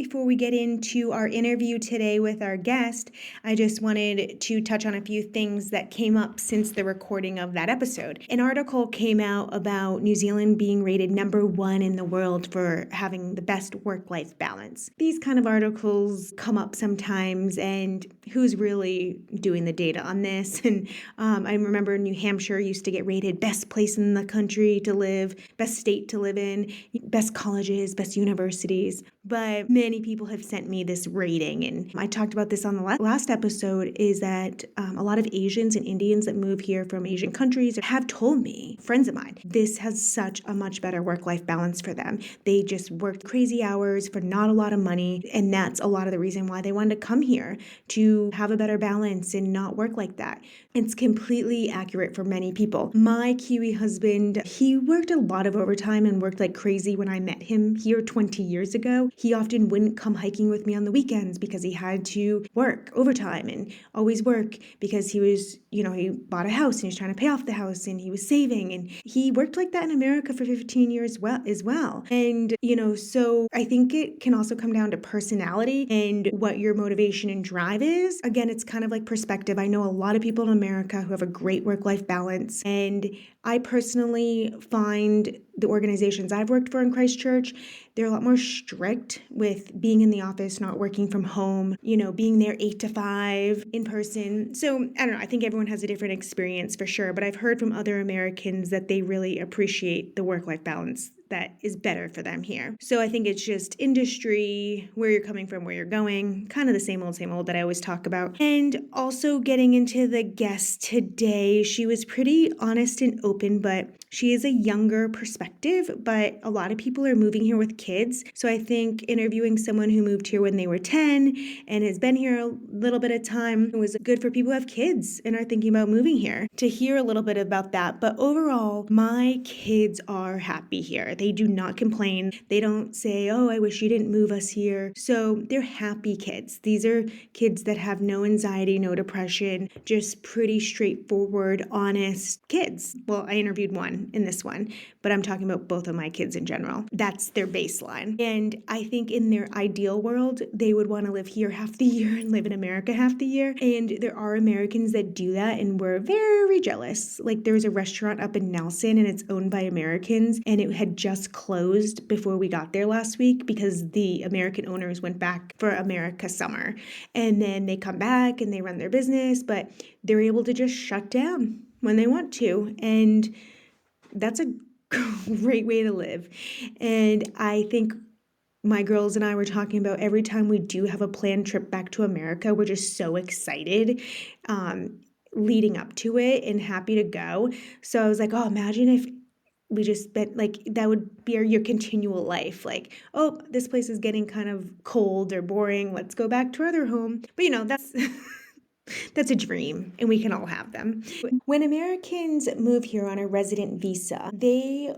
before we get into our interview today with our guest, I just wanted to touch on a few things that came up since the recording of that episode. An article came out about New Zealand being rated #1 in the world for having the best work-life balance. These kind of articles come up sometimes, and who's really doing the data on this? And I remember New Hampshire used to get rated best place in the country to live, best state to live in, best colleges, best universities. But many people have sent me this rating, and I talked about this on the last episode, is that a lot of Asians and Indians that move here from Asian countries have told me, friends of mine, this has such a much better work-life balance for them. They just worked crazy hours for not a lot of money, and that's a lot of the reason why they wanted to come here, to have a better balance and not work like that. It's completely accurate for many people. My Kiwi husband, he worked a lot of overtime and worked like crazy when I met him here 20 years ago. He often wouldn't come hiking with me on the weekends because he had to work overtime and always work because he was, he bought a house and he was trying to pay off the house and he was saving, and he worked like that in America for 15 years as well. And, so I think it can also come down to personality and what your motivation and drive is. Again, it's kind of like perspective. I know a lot of people in America who have a great work-life balance, and I personally find the organizations I've worked for in Christchurch, they're a lot more strict with being in the office, not working from home, being there 8 to 5 in person. So I don't know, I think everyone has a different experience for sure, but I've heard from other Americans that they really appreciate the work-life balance that is better for them here. So I think it's just industry, where you're coming from, where you're going, kind of the same old that I always talk about. And also getting into the guest today, she was pretty honest and open, but she is a younger perspective, but a lot of people are moving here with kids. So I think interviewing someone who moved here when they were 10 and has been here a little bit of time was good for people who have kids and are thinking about moving here, to hear a little bit about that. But overall, my kids are happy here. They do not complain. They don't say, oh, I wish you didn't move us here. So they're happy kids. These are kids that have no anxiety, no depression, just pretty straightforward, honest kids. Well, I interviewed one in this one, but I'm talking about both of my kids in general. That's their baseline. And I think in their ideal world, they would want to live here half the year and live in America half the year. And there are Americans that do that, and we're very jealous. Like, there's a restaurant up in Nelson and it's owned by Americans, and it had just closed before we got there last week because the American owners went back for America summer. And then they come back and they run their business, but they're able to just shut down when they want to. And that's a great way to live. And I think my girls and I were talking about every time we do have a planned trip back to America, we're just so excited leading up to it and happy to go. So I was like, oh, imagine if we just spent, like, that would be your continual life. Like, oh, this place is getting kind of cold or boring. Let's go back to our other home. But that's that's a dream, and we can all have them. When Americans move here on a resident visa, they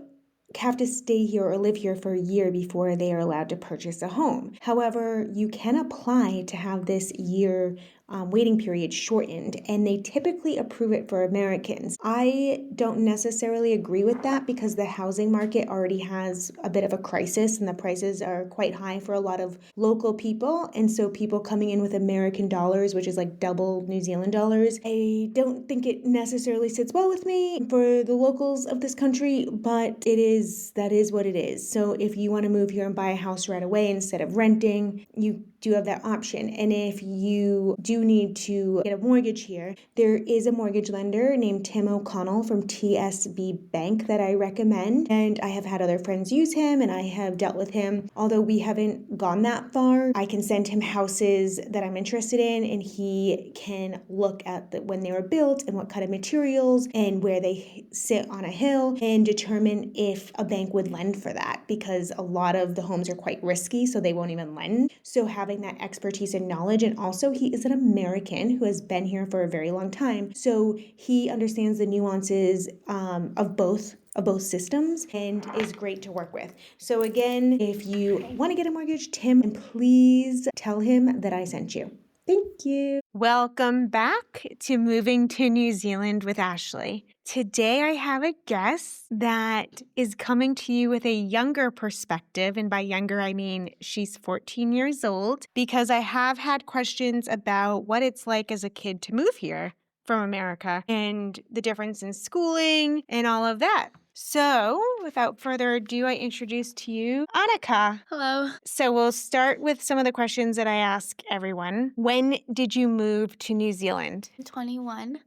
have to stay here or live here for a year before they are allowed to purchase a home. However, you can apply to have this year waiting period shortened, and they typically approve it for Americans. I don't necessarily agree with that because the housing market already has a bit of a crisis and the prices are quite high for a lot of local people. And so people coming in with American dollars, which is like double New Zealand dollars, I don't think it necessarily sits well with me for the locals of this country, but that is what it is. So if you want to move here and buy a house right away instead of renting, you do have that option. And if you do need to get a mortgage here, there is a mortgage lender named Tim O'Connell from TSB Bank that I recommend. And I have had other friends use him, and I have dealt with him. Although we haven't gone that far, I can send him houses that I'm interested in, and he can look at when they were built and what kind of materials and where they sit on a hill and determine if a bank would lend for that, because a lot of the homes are quite risky, so they won't even lend. So having that expertise and knowledge, and also he is an American who has been here for a very long time, so he understands the nuances of both systems and is great to work with. So again, if you want to get a mortgage, Tim, and please tell him that I sent you. Thank you. Welcome back to Moving to New Zealand with Ashley. Today I have a guest that is coming to you with a younger perspective, and by younger I mean she's 14 years old, because I have had questions about what it's like as a kid to move here from America and the difference in schooling and all of that. So, without further ado, I introduce to you Anika. Hello. So we'll start with some of the questions that I ask everyone. When did you move to New Zealand? 21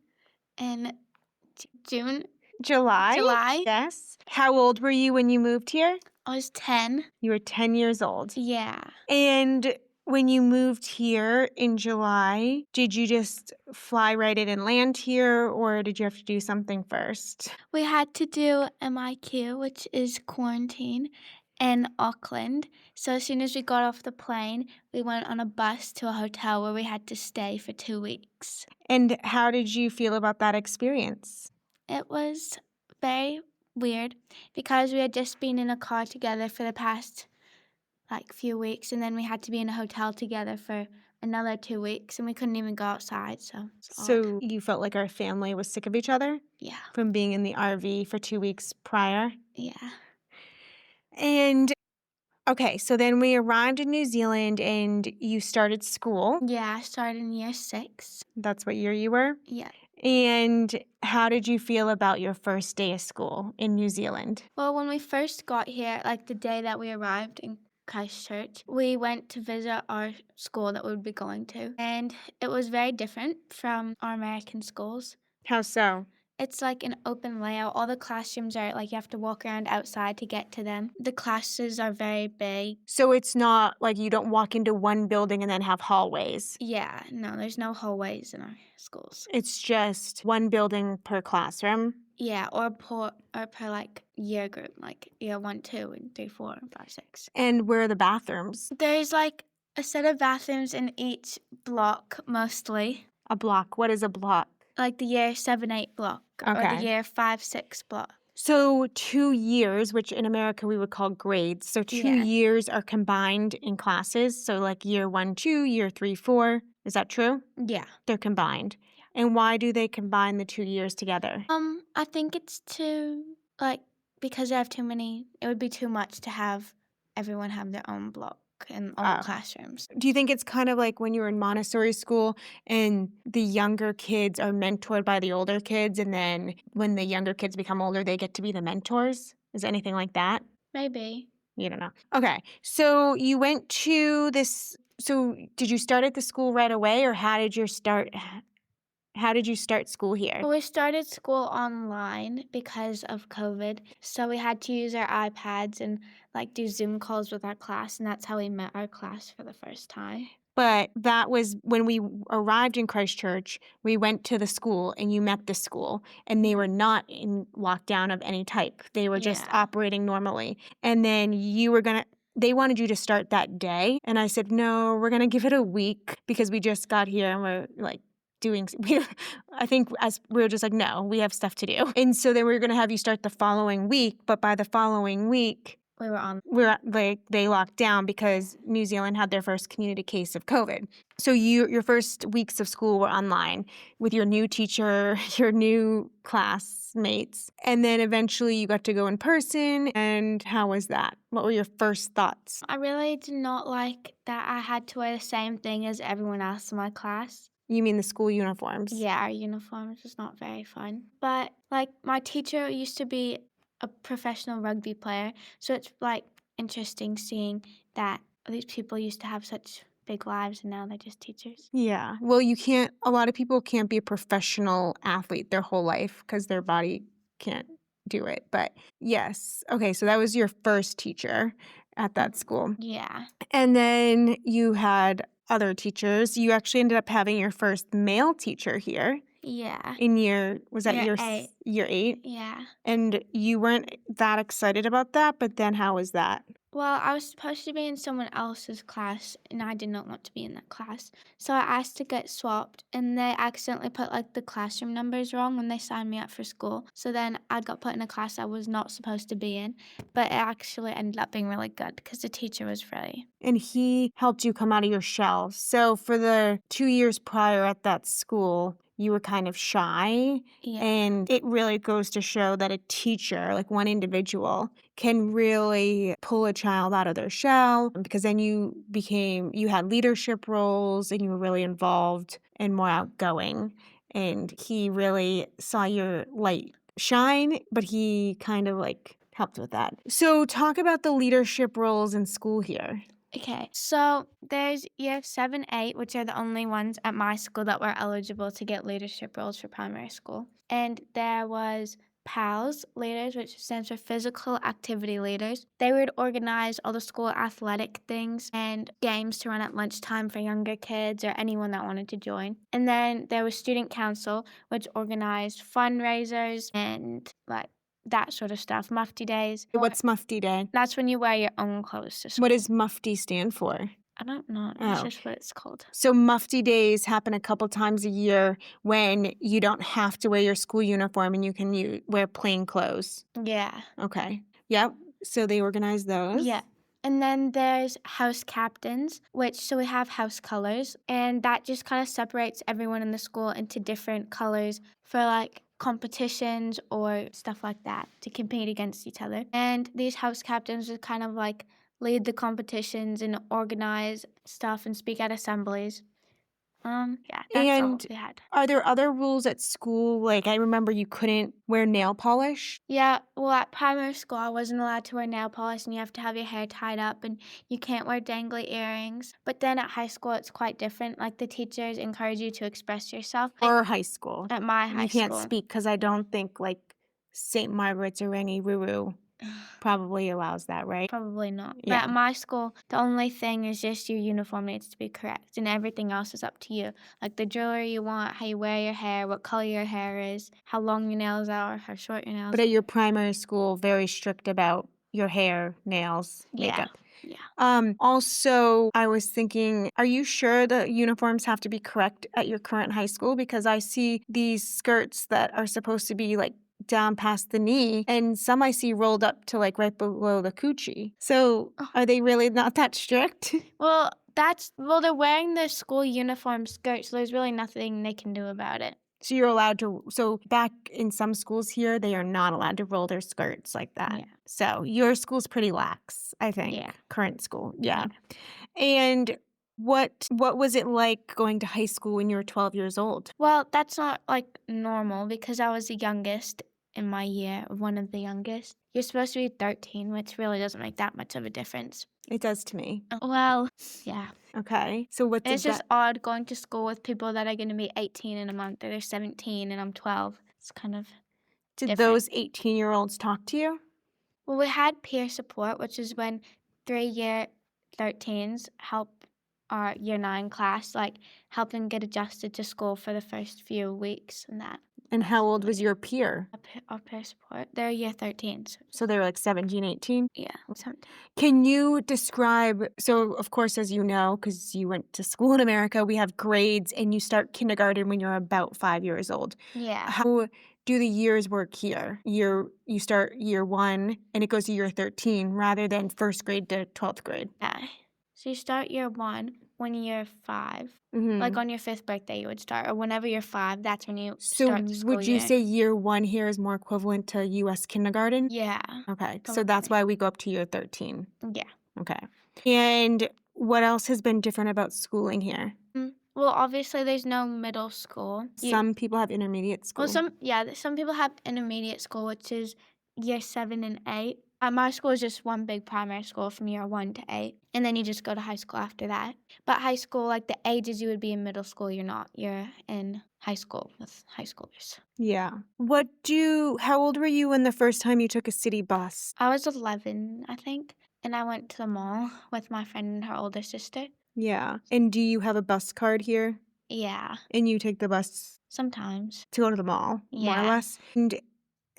in June. July? July. Yes. How old were you when you moved here? I was 10. You were 10 years old. Yeah. And when you moved here in July, did you just fly right in and land here, or did you have to do something first? We had to do MIQ, which is quarantine, in Auckland. So as soon as we got off the plane, we went on a bus to a hotel where we had to stay for 2 weeks. And how did you feel about that experience? It was very weird because we had just been in a car together for the past few weeks, and then we had to be in a hotel together for another 2 weeks, and we couldn't even go outside, so it's odd. So you felt like our family was sick of each other Yeah. from being in the RV for 2 weeks prior? Yeah. And okay, so then we arrived in New Zealand and you started school. Yeah, I started in year 6. That's what year you were? Yeah. And how did you feel about your first day of school in New Zealand? Well, when we first got here, the day that we arrived in Christchurch, we went to visit our school that we would be going to, and it was very different from our American schools. How so? It's like an open layout. All the classrooms are you have to walk around outside to get to them. The classes are very big. So it's not like you don't walk into one building and then have hallways. Yeah, no, there's no hallways in our schools. It's just one building per classroom. Yeah, or per year group, year 1, 2, and 3, 4, and 5, 6. And where are the bathrooms? There's a set of bathrooms in each block mostly. A block. What is a block? Like the year 7, 8 block. Or Okay. the year 5, 6 block. So 2 years, which in America we would call grades. So 2 Yeah. years are combined in classes. So like year 1, 2, year 3, 4. Is that true? Yeah. They're combined. And why do they combine the 2 years together? I think it's because they have too many, it would be too much to have everyone have their own block and own classrooms. Do you think it's kind of like when you were in Montessori school and the younger kids are mentored by the older kids, and then when the younger kids become older, they get to be the mentors? Is it anything like that? Maybe. You don't know. Okay. So you went to this. So did you start at the school right away, or how did you start school here? We started school online because of COVID, so we had to use our iPads and do Zoom calls with our class, and that's how we met our class for the first time. But that was when we arrived in Christchurch, we went to the school and you met the school, and they were not in lockdown of any type. They were just Yeah. operating normally. And then they wanted you to start that day. And I said, no, we're going to give it a week because we just got here and we're I think as we were just like, no, we have stuff to do. And so then we were going to have you start the following week. But by the following week, they locked down because New Zealand had their first community case of COVID. So your first weeks of school were online with your new teacher, your new classmates, and then eventually you got to go in person. And how was that? What were your first thoughts? I really did not like that I had to wear the same thing as everyone else in my class. You mean the school uniforms? Yeah, our uniforms was not very fun. But my teacher used to be a professional rugby player, so it's interesting seeing that these people used to have such big lives and now they're just teachers. Yeah. Well, a lot of people can't be a professional athlete their whole life because their body can't do it. But yes. Okay, so that was your first teacher at that school. Yeah. And then you had other teachers. You actually ended up having your first male teacher here. Yeah. In year 8? Year 8? Yeah. And you weren't that excited about that, but then how was that? Well, I was supposed to be in someone else's class, and I did not want to be in that class. So I asked to get swapped, and they accidentally put like the classroom numbers wrong when they signed me up for school. So then I got put in a class I was not supposed to be in, but it actually ended up being really good because the teacher was really. And he helped you come out of your shell. So for the 2 years prior at that school, you were kind of shy. Yeah. And it really goes to show that a teacher, like one individual, can really pull a child out of their shell because then you had leadership roles and you were really involved and more outgoing. And he really saw your light shine, but he kind of like helped with that. So talk about the leadership roles in school here. Okay, so there's year 7, 8, which are the only ones at my school that were eligible to get leadership roles for primary school. And there was PALS leaders, which stands for physical activity leaders. They would organize all the school athletic things and games to run at lunchtime for younger kids or anyone that wanted to join. And then there was student council, which organized fundraisers and like that sort of stuff, mufti days. What's Mufti Day? That's when you wear your own clothes to school. What does Mufti stand for? I don't know. That's Oh. just what it's called. So Mufti days happen a couple times a year when you don't have to wear your school uniform and you can wear plain clothes. Yeah. Okay. Yep. So they organize those. Yeah. And then there's house captains, so we have house colors, and that just kind of separates everyone in the school into different colors for like competitions or stuff like that to compete against each other. And these house captains would kind of like lead the competitions and organize stuff and speak at assemblies. Yeah, that's all And we had. are there other rules at school? Like I remember you couldn't wear nail polish. Yeah, well, at primary school, I wasn't allowed to wear nail polish, and you have to have your hair tied up, and you can't wear dangly earrings. But then at high school, it's quite different. Like the teachers encourage you to express yourself. Or high school. At my high You can't school. speak because I don't think like St. Margaret's or any Ruru probably allows that, right? Probably not. But Yeah. at my school, the only thing is just your uniform needs to be correct, and everything else is up to you. Like the jewelry you want, how you wear your hair, what color your hair is, how long your nails are, how short your nails But are. at your primary school, very strict about your hair, nails, Yeah. makeup. Yeah. Also, I was thinking, are you sure the uniforms have to be correct at your current high school? Because I see these skirts that are supposed to be like down past the knee, and some I see rolled up to like right below the coochie. So are they really not that strict? Well, they're wearing their school uniform skirts, so there's really nothing they can do about it. So you're allowed to, so back in some schools here, they are not allowed to roll their skirts like that. Yeah. So your school's pretty lax, I think. Yeah. Current school. Yeah. And what was it like going to high school when you were 12 years old? Well, that's not like normal because I was the youngest in my year, one of the youngest. You're supposed to be 13, which really doesn't make that much of a difference. It does to me. Well, yeah. Okay. So what It's does just odd going to school with people that are going to be 18 in a month, or they're 17 and I'm 12. It's kind of did different. those 18-year-olds talk to you? Well, we had peer support, which is when 3-year 13s help our year 9 class, like help them get adjusted to school for the first few weeks and that. And how old was your peer? Our peer support, they're year 13s. So they were like 17, 18? Yeah, 17. Can you describe, so of course, as you know, because you went to school in America, we have grades and you start kindergarten when you're about 5 years old. Yeah. How do the years work here? You start year 1 and it goes to year 13 rather than first grade to 12th grade. Yeah. So you start year 1 when you're 5. Mhm. Like on your 5th birthday, you would start, or whenever you're 5, that's when you So start the school would you year. say year 1 here is more equivalent to U.S. kindergarten? Yeah. Okay, so that's probably. why we go up to year 13. Yeah. Okay. And what else has been different about schooling here? Well, obviously, there's no middle school. Some people have intermediate school. Well, some people have intermediate school, which is year 7 and 8. My school is just one big primary school from year 1 to 8, and then you just go to high school after that. But high school, like the ages you would be in middle school, you're not. You're in high school with high schoolers. Yeah. How old were you when the first time you took a city bus? I was 11, I think, and I went to the mall with my friend and her older sister. Yeah. And do you have a bus card here? Yeah, And you take the bus sometimes. to go to the mall, more or Yeah. less? And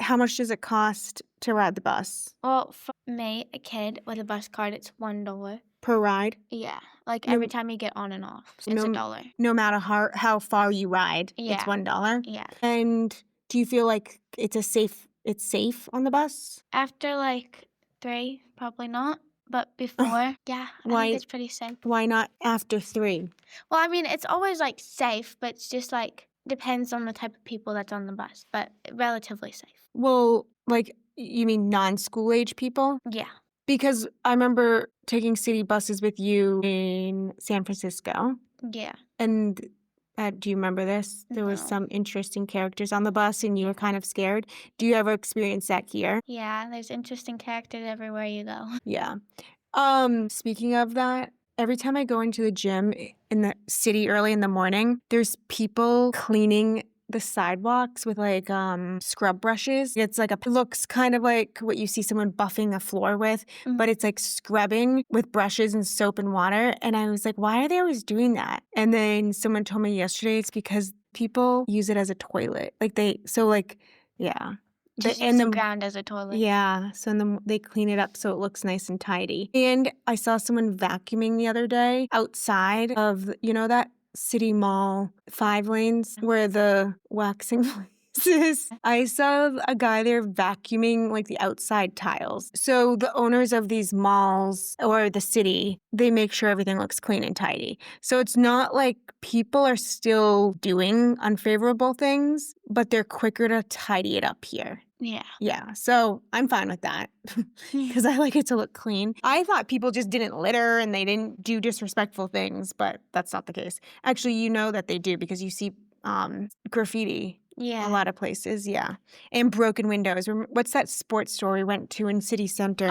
how much does it cost to ride the bus Well, for me, a kid with a bus card, it's $1. per ride? Yeah, like No every time you get on and off, it's no $1. no matter how far you ride, it's Yeah, $1? yeah. And do you feel like it's safe on the bus? After like 3, probably not, but before, yeah, I think Why it's pretty safe. why not after 3? Well, I mean, it's always like safe, but it's just like depends on the type of people that's on the bus, but relatively safe. Well, like, you mean non-school age people? Yeah, Because I remember taking city buses with you in San Francisco, yeah, and, do you remember this? There were no. some interesting characters on the bus, and you were kind of scared. Do you ever experience that here? Yeah, there's interesting characters everywhere you go. Yeah. Speaking of that, every time I go into the gym in the city early in the morning, there's people cleaning the sidewalks with like scrub brushes. It's like it looks kind of like what you see someone buffing a floor with, but it's like scrubbing with brushes and soap and water. And I was like, why are they always doing that? And then someone told me yesterday it's because people use it as a toilet. Yeah. Just use And the the ground as a toilet. yeah, so they clean it up so it looks nice and tidy. And I saw someone vacuuming the other day outside of, that city mall 5 lanes where the waxing place is. I saw a guy there vacuuming like the outside tiles. So the owners of these malls or the city, they make sure everything looks clean and tidy. So it's not like people are still doing unfavorable things, but they're quicker to tidy it up here. Yeah. Yeah, so I'm fine with that because I like it to look clean. I thought people just didn't litter and they didn't do disrespectful things, but that's not the case. Actually, you know that they do because you see graffiti a Yeah. lot of places, yeah. And broken windows. What's that sports store we went to in City Center?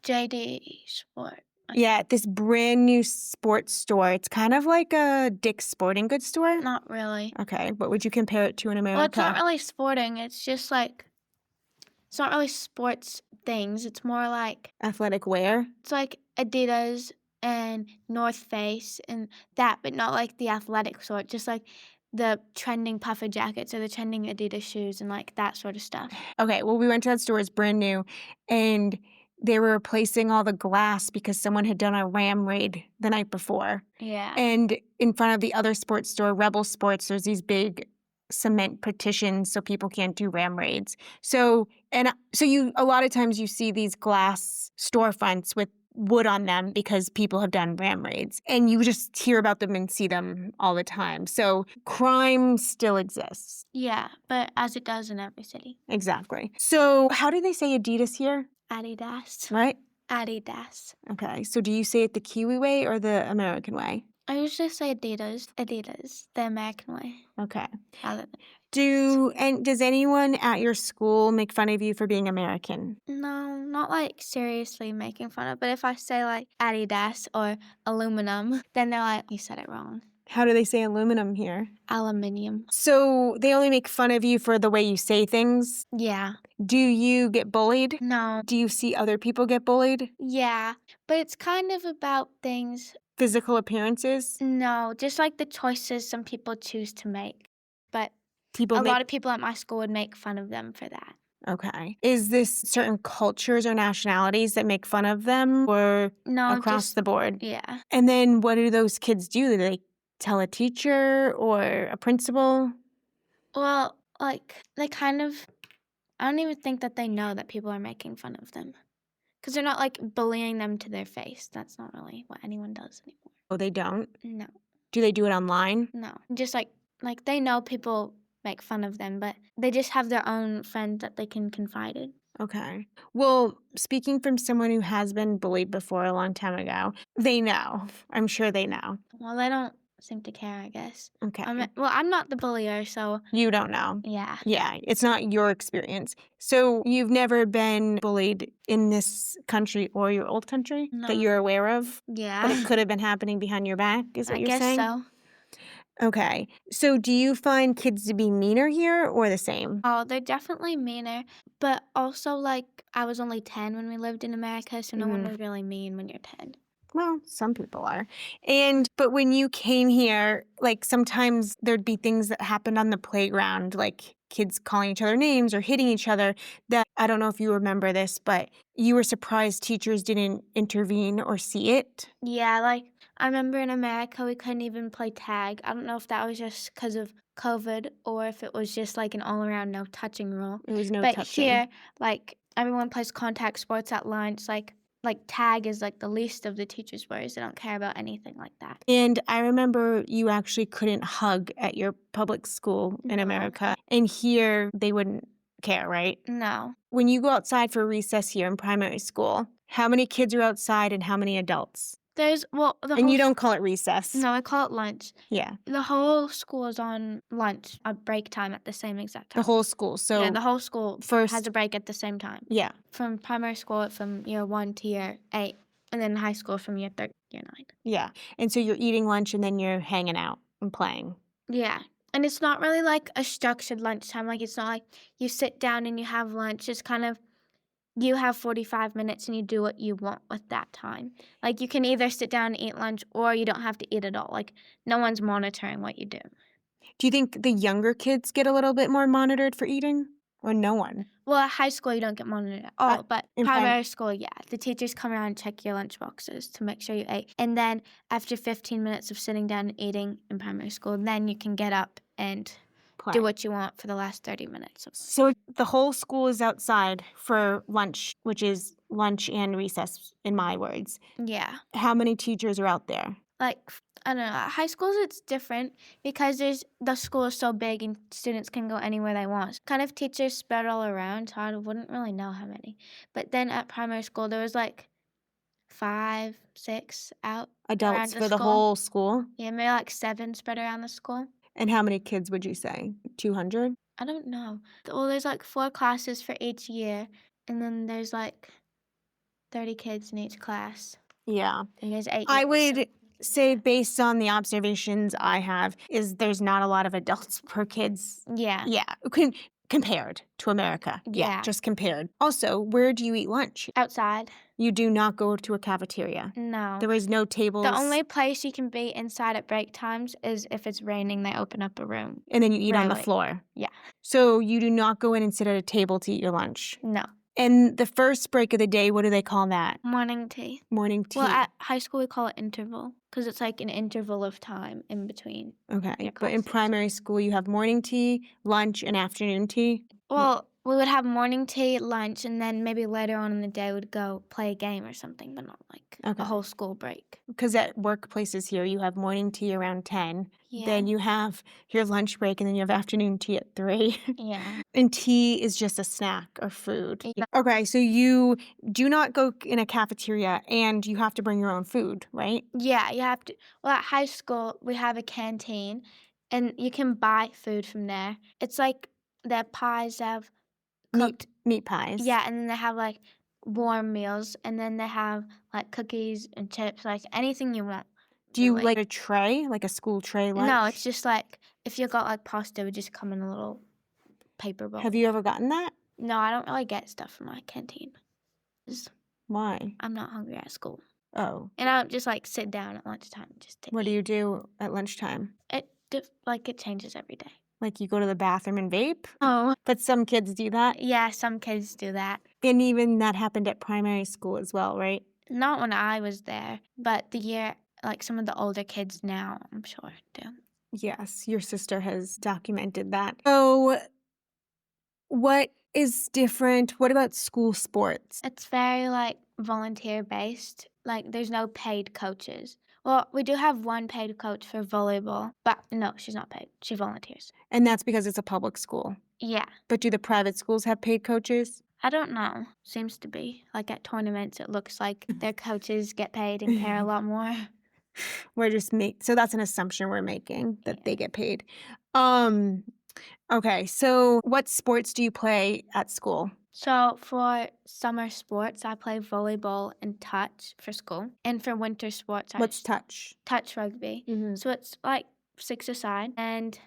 JD Sport. Yeah, this brand new sports store. It's kind of like a Dick's Sporting Goods store. Not really. Okay, what would you compare it to in America? Well, it's not really sporting. It's just like it's not really sports things. It's more like Athletic wear? it's like Adidas and North Face and that, but not like the athletic sort. Just like the trending puffer jackets or the trending Adidas shoes and like that sort of stuff. Okay, well, we went to that store, it's brand new, and they were replacing all the glass because someone had done a ram raid the night before. Yeah. And in front of the other sports store, Rebel Sports, there's these big cement partitions so people can't do ram raids. So a lot of times you see these glass storefronts with wood on them because people have done ram raids, and you just hear about them and see them all the time. So crime still exists. Yeah, but as it does in every city. Exactly. So how do they say Adidas here? Adidas. Right? Adidas. Okay. So do you say it the Kiwi way or the American way? I usually say Adidas, the American way. Okay. Rather Does anyone at your school make fun of you for being American? No, not like seriously making fun of, but if I say like Adidas or aluminum, then they're like, you said it wrong. How do they say aluminum here? Aluminium. So they only make fun of you for the way you say things? Yeah. Do you get bullied? No. Do you see other people get bullied? Yeah, but it's kind of about things. Physical appearances? No, just like the choices some people choose to make. But People a make lot of people at my school would make fun of them for that. Okay. Is this certain cultures or nationalities that make fun of them or No, across just the board? yeah. And then what do those kids do? Do they tell a teacher or a principal? Well, like they kind of. I don't even think that they know that people are making fun of them. Because they're not like bullying them to their face. That's not really what anyone does anymore. Oh, they don't? No, Do they do it online? no. Just like they know people make fun of them, but they just have their own friends that they can confide in. Okay. Well, speaking from someone who has been bullied before a long time ago, they know. I'm sure they know. Well, they don't seem to care, I guess. Okay. I'm not the bullier, so You don't know. yeah. Yeah, it's not your experience. So you've never been bullied in this country or your old country No. that you're aware of? Yeah. But it could have been happening behind your back, is what I you're guess saying? so. Okay. So do you find kids to be meaner here or the same? Oh, they're definitely meaner, but also like I was only 10 when we lived in America, so no one was really mean when you're 10. Well, some people are. But when you came here, like sometimes there'd be things that happened on the playground, like kids calling each other names or hitting each other, that I don't know if you remember this, but you were surprised teachers didn't intervene or see it. Yeah, like I remember in America we couldn't even play tag. I don't know if that was just because of COVID or if it was just like an all around no touching rule. It was no But touching. here, like everyone plays contact sports at lunch. Like tag is like the least of the teachers' worries. They don't care about anything like that. And I remember you actually couldn't hug at your public school in No. America. And here they wouldn't care, right? No. When you go outside for recess here in primary school, how many kids are outside and how many adults? There's the And whole you don't call it recess. no, I call it lunch. Yeah. The whole school is on lunch at break time at the same exact time. The whole school. So yeah, the whole school first has a break at the same time. Yeah. From primary school from year 1 to year 8, and then high school from year 3 to year 9. Yeah. And so you're eating lunch and then you're hanging out and playing. Yeah. And it's not really like a structured lunchtime. Like it's not like you sit down and you have lunch. It's kind of you have 45 minutes and you do what you want with that time. Like you can either sit down and eat lunch or you don't have to eat at all. Like no one's monitoring what you do. Do you think the younger kids get a little bit more monitored for eating or no one? Well, at high school, you don't get monitored at all, but in primary school, yeah. The teachers come around and check your lunch boxes to make sure you ate. And then after 15 minutes of sitting down and eating in primary school, then you can get up and Play. do what you want for the last 30 minutes. So the whole school is outside for lunch, which is lunch and recess, in my words. Yeah. How many teachers are out there? Like, I don't know. At high schools, it's different because the school is so big and students can go anywhere they want. Kind of teachers spread all around, so I wouldn't really know how many. But then at primary school, there was like 5, 6 out Adults around for the whole school? Yeah, maybe like 7 spread around the school. And how many kids would you say? 200? I don't know. Well, there's like 4 classes for each year, and then there's like 30 kids in each class. Yeah. And there's 8 I years, would so- say, based on the observations I have, is there's not a lot of adults per kids. Yeah. Yeah. Compared to America. Yeah. Just compared. Also, where do you eat lunch? Outside. You do not go to a cafeteria. No. There is no tables. The only place you can be inside at break times is if it's raining, they open up a room. And then you eat on the Rarely. floor. Yeah. So you do not go in and sit at a table to eat your lunch. No. And the first break of the day, what do they call that? Morning tea. Morning tea. Well, at high school, we call it interval because it's like an interval of time in between. Okay. your But in classes. primary school, you have morning tea, lunch, and afternoon tea. Well, we would have morning tea, lunch, and then maybe later on in the day we'd go play a game or something, but not like Okay. a whole school break. Because at workplaces here, you have morning tea around 10. Yeah. Then you have your lunch break, and then you have afternoon tea at 3. Yeah. And tea is just a snack or food. Yeah. Okay, so you do not go in a cafeteria, and you have to bring your own food, right? Yeah, you have to. Well, at high school, we have a canteen, and you can buy food from there. It's like their pies have cooked. Meat pies. Yeah, and then they have like warm meals, and then they have like cookies and chips, like anything you want. Do you really. like a tray, like a school tray lunch? No, it's just like if you got like pasta, it would just come in a little paper bowl. Have you ever gotten that? No, I don't really get stuff from my canteen. 'Cause Why? I'm not hungry at school. Oh. And I don't just like sit down at lunchtime and just take What do you do at lunchtime? it changes every day. Like you go to the bathroom and vape? Oh. But some kids do that. Yeah, some kids do that. And even that happened at primary school as well, right? Not when I was there, but some of the older kids now, I'm sure do. Yes, your sister has documented that. So what is different? What about school sports? It's very like volunteer based. Like there's no paid coaches. Well, we do have one paid coach for volleyball, but no, she's not paid. She volunteers. And that's because it's a public school. Yeah. But do the private schools have paid coaches? I don't know. Seems to be. Like at tournaments, it looks like their coaches get paid and care a lot more. So that's an assumption we're making, that Yeah. they get paid. Okay, so what sports do you play at school? So for summer sports, I play volleyball and touch for school. And for winter sports, What's touch? touch rugby. Mm-hmm. So it's like 6-a-side, and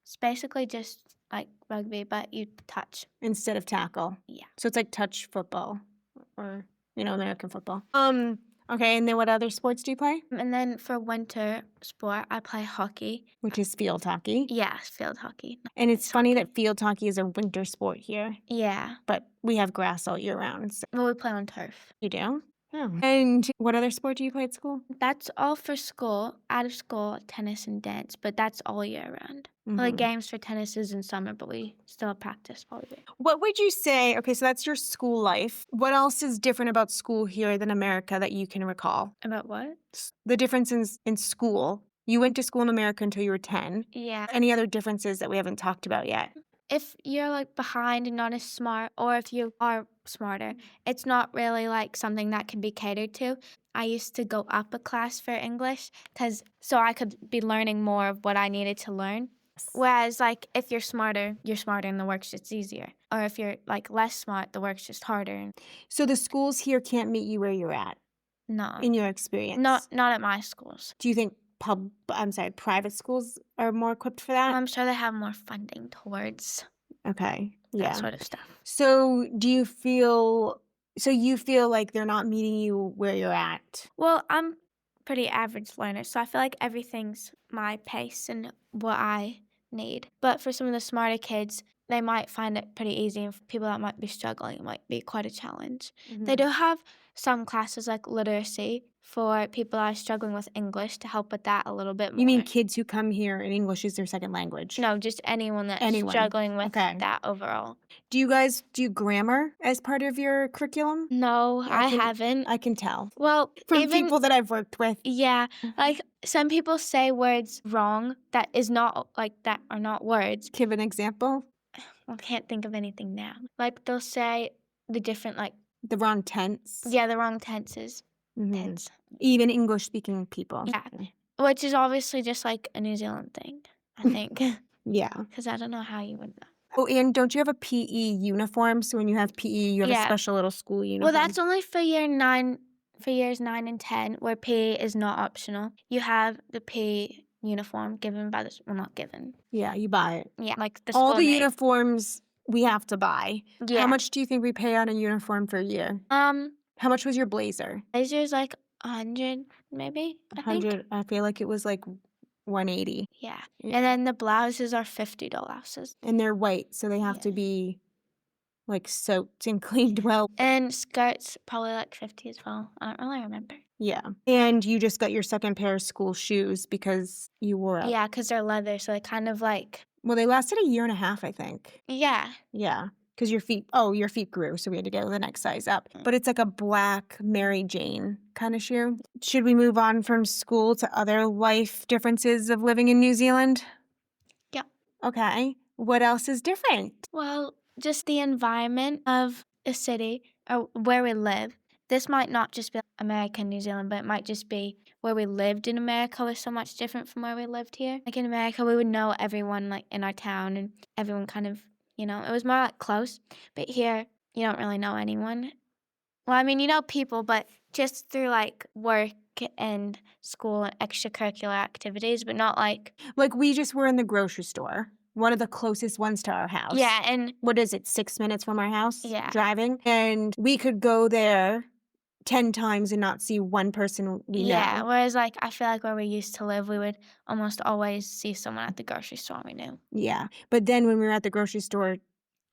it's basically just like rugby, but you touch. Instead of tackle. Yeah. So it's like touch football or, American football. Okay, and then what other sports do you play? And then for winter sport, I play hockey. Which is field hockey. Yeah, field hockey. And it's Ice funny hockey. that field hockey is a winter sport here, Yeah. but we have grass all year round. So Well, we play on turf. you do? Oh. And what other sport do you play at school? That's all for school. Out of school, tennis and dance, but that's all year round. Like games for tennis is in summer, but we still practice all year. What would you say? Okay, so that's your school life. What else is different about school here than America that you can recall? About what? The differences in school. You went to school in America until you were 10. Yeah. Any other differences that we haven't talked about yet? If you're like behind and not as smart, or if you are smarter, it's not really like something that can be catered to. I used to go up a class for English so I could be learning more of what I needed to learn. Whereas like if you're smarter and the work's just easier. Or if you're like less smart, the work's just harder. So the schools here can't meet you where you're at, No. in your experience? Not at my schools. Do you think private schools are more equipped for that? I'm sure they have more funding towards Okay. that Yeah. sort of stuff. So you feel like they're not meeting you where you're at? Well, I'm pretty average learner, so I feel like everything's my pace and what I need. But for some of the smarter kids, they might find it pretty easy, and for people that might be struggling, it might be quite a challenge. They do have some classes like literacy for people that are struggling with English to help with that a little bit more. You mean kids who come here and English is their second language? No, just anyone that's struggling with that overall. Do you guys do grammar as part of your curriculum? No, I haven't. I can tell Well, from even people that I've worked with. yeah, like some people say words wrong that are not words. Give an example. I can't think of anything now. Like they'll say the different The wrong tense. yeah, the wrong tenses. Tense. Even English speaking people. Yeah. Which is obviously just like a New Zealand thing, I think. Yeah. Because I don't know how you would know. Oh, and don't you have a PE uniform? So when you have PE, you have a special little school uniform. Well, that's only for years 9 and 10, where PE is not optional. You have the PE uniform given by not given. Yeah, you buy it. Yeah, like the all the school uniforms we have to buy. Yeah. How much do you think we pay on a uniform for a year? How much was your blazer? Blazer's like 100 maybe. 100. I feel like it was like 180. Yeah. And then the blouses are $50. And they're white, so they have to be like soaked and cleaned well. And skirts probably like 50 as well. I don't really remember. Yeah. And you just got your second pair of school shoes because you wore it. Yeah, because they're leather, so they kind of like... Well, they lasted a year and a half, I think. Yeah. Yeah. Because your feet grew, so we had to go the next size up. But it's like a black Mary Jane kind of shoe. Should we move on from school to other life differences of living in New Zealand? Yeah. Okay. What else is different? Well, just the environment of a city or where we live. This might not just be America and New Zealand, but it might just be where we lived in America was so much different from where we lived here. Like in America, we would know everyone like in our town, and everyone kind of, it was more like close. But here, you don't really know anyone. Well, I mean, you know people, but just through like work and school and extracurricular activities, but not like... Like we just were in the grocery store. One of the closest ones to our house. Yeah, and... What is it, 6 minutes from our house? Yeah. Driving? And we could go there 10 times and not see one person we know. Yeah, whereas like I feel like where we used to live, we would almost always see someone at the grocery store we knew. Yeah, but then when we were at the grocery store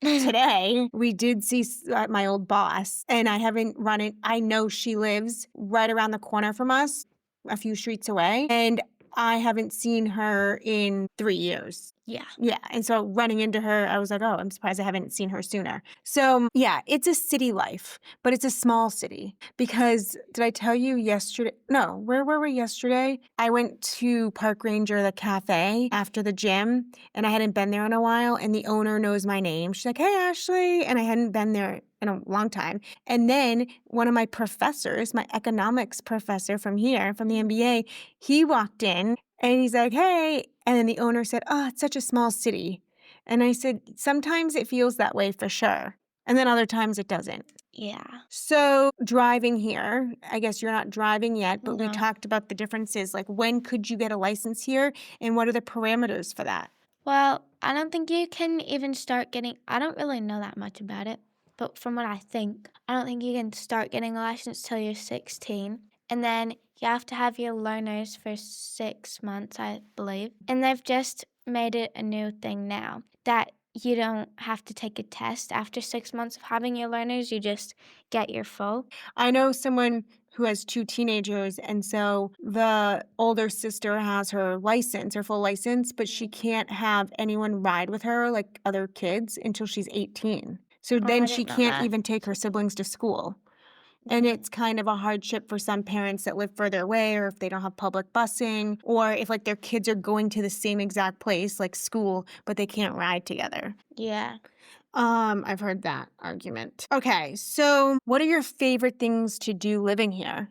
today, we did see my old boss, and I haven't run it. I know she lives right around the corner from us, a few streets away, and I haven't seen her in 3 years. Yeah. Yeah. And so running into her, I was like, oh, I'm surprised I haven't seen her sooner. So yeah, it's a city life, but it's a small city because did I tell you yesterday? No, where were we yesterday? I went to Park Ranger, the cafe after the gym, and I hadn't been there in a while, and the owner knows my name. She's like, hey, Ashley. And I hadn't been there in a long time. And then one of my professors, my economics professor from here, from the MBA, he walked in and he's like, hey. And then the owner said, oh, it's such a small city. And I said, sometimes it feels that way for sure. And then other times it doesn't. Yeah. So driving here, I guess you're not driving yet, but we No. talked about the differences. Like when could you get a license here and what are the parameters for that? Well, I don't think you can even start getting... I don't really know that much about it, but from what I think, I don't think you can start getting a license till you're 16. And then you have to have your learners for 6 months, I believe. And they've just made it a new thing now that you don't have to take a test after 6 months of having your learners. You just get your full. I know someone who has 2 teenagers, and so the older sister has her license, her full license, but she can't have anyone ride with her, like other kids, until she's 18. So Oh, I then she didn't know can't that. even take her siblings to school. And it's kind of a hardship for some parents that live further away, or if they don't have public busing, or if like their kids are going to the same exact place, like school, but they can't ride together. Yeah. I've heard that argument. Okay, so what are your favorite things to do living here?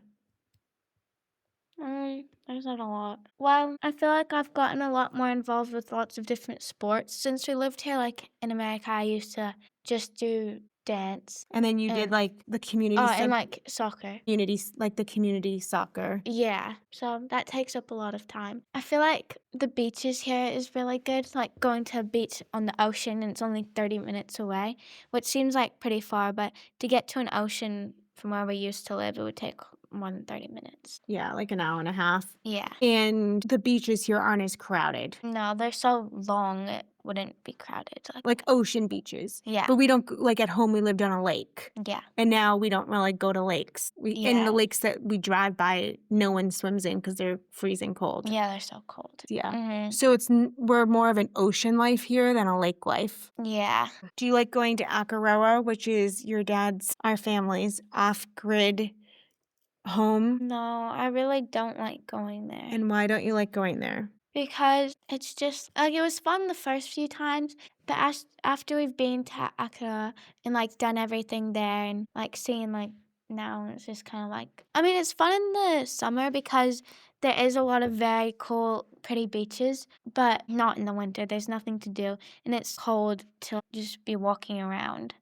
There's not a lot. Well, I feel like I've gotten a lot more involved with lots of different sports since we lived here. Like in America, I used to just do dance. And then you did And like the community and like soccer. like the community soccer. Yeah, so that takes up a lot of time. I feel like the beaches here is really good, like going to a beach on the ocean and it's only 30 minutes away, which seems like pretty far, but to get to an ocean from where we used to live, it would take more than 30 minutes. Yeah, like an hour and a half. Yeah. And the beaches here aren't as crowded. No, they're so long, it wouldn't be crowded. Like ocean beaches. Yeah. But we don't like at home we lived on a lake. Yeah. And now we don't really go to lakes. And Yeah. the lakes that we drive by, no one swims in because they're freezing cold. Yeah, they're so cold. Yeah. So we're more of an ocean life here than a lake life. Yeah. Do you like going to Akaroa, which is our family's off-grid home? No, I really don't like going there. And why don't you like going there? Because it's just like it was fun the first few times, but after we've been to Accra and like done everything there and like seeing like now it's just kind of like I mean it's fun in the summer because there is a lot of very cool pretty beaches, but not in the winter. There's nothing to do and it's cold to just be walking around.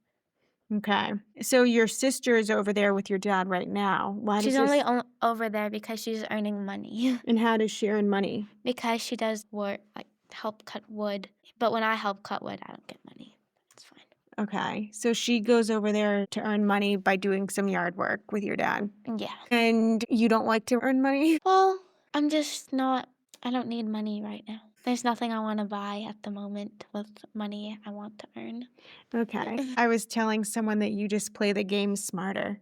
Okay. So your sister is over there with your dad right now. Why She's does only this... over there because she's earning money. And how does she earn money? Because she does work like help cut wood. But when I help cut wood, I don't get money. It's fine. Okay. So she goes over there to earn money by doing some yard work with your dad. Yeah. And you don't like to earn money? Well, I'm just not, I don't need money right now. There's nothing I want to buy at the moment with money I want to earn. Okay. I was telling someone that you just play the game smarter.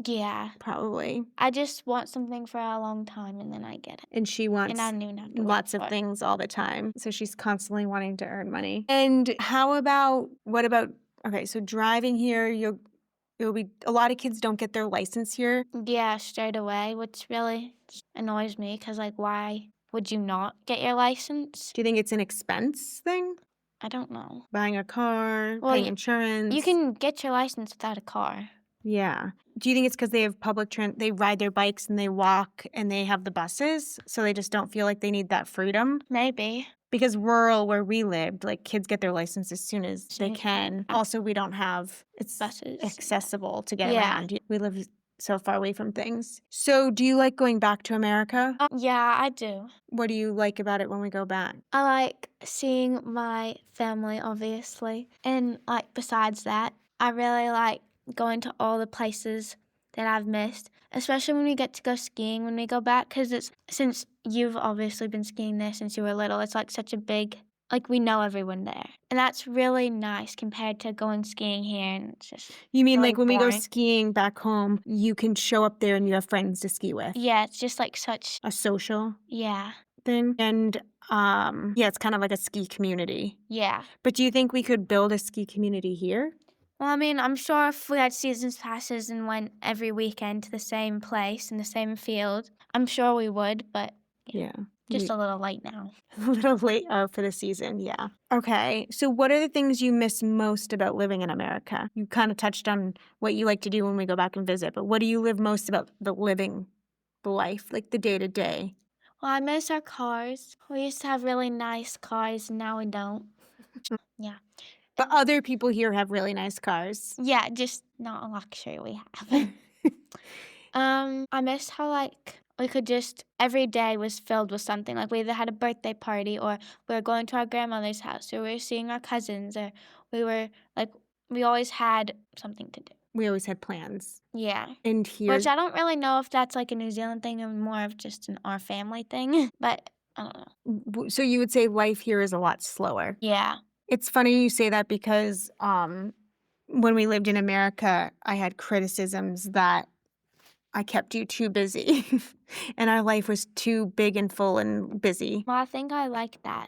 Yeah. Probably. I just want something for a long time and then I get it. And she wants And I don't even have to work lots of for it. things all the time. So she's constantly wanting to earn money. And okay, so driving here, it'll be a lot of kids don't get their license here. Yeah, straight away, which really annoys me because, like, why would you not get your license? Do you think it's an expense thing? I don't know. Buying a car, Well, paying insurance? You can get your license without a car. Yeah. Do you think it's because they have they ride their bikes and they walk and they have the buses, so they just don't feel like they need that freedom? Maybe. Because rural where we lived, like kids get their license as soon as they can. Also, we don't have Buses. accessible to get Yeah. around. We live so far away from things. So do you like going back to America? Yeah, I do. What do you like about it when we go back? I like seeing my family, obviously. And, like, besides that, I really like going to all the places that I've missed, especially when we get to go skiing when we go back, because since you've obviously been skiing there since you were little, it's like such a big, like we know everyone there. And that's really nice compared to going skiing here and it's just You mean really like when we go boring. skiing back home, you can show up there and you have friends to ski with? Yeah, it's just like such, A social yeah, thing? And yeah, it's kind of like a ski community. yeah. But do you think we could build a ski community here? Well, I mean, I'm sure if we had seasons passes and went every weekend to the same place in the same field, I'm sure we would, but Yeah. just a little late now. A little late for the season, yeah. Okay, so what are the things you miss most about living in America? You kind of touched on what you like to do when we go back and visit, but what do you live most about the life, like the day-to-day? Well, I miss our cars. We used to have really nice cars, and now we don't. Yeah. But other people here have really nice cars. Yeah, just not a luxury we have. I miss how, like, we could just, every day was filled with something. Like, we either had a birthday party, or we were going to our grandmother's house, or we were seeing our cousins, or we were, like, we always had something to do. we always had plans. Yeah. And here, Which I don't really know if that's like a New Zealand thing or more of just an our family thing, but I don't know. so you would say life here is a lot slower. Yeah. It's funny you say that because when we lived in America, I had criticisms that I kept you too busy and our life was too big and full and busy. Well, I think I like that.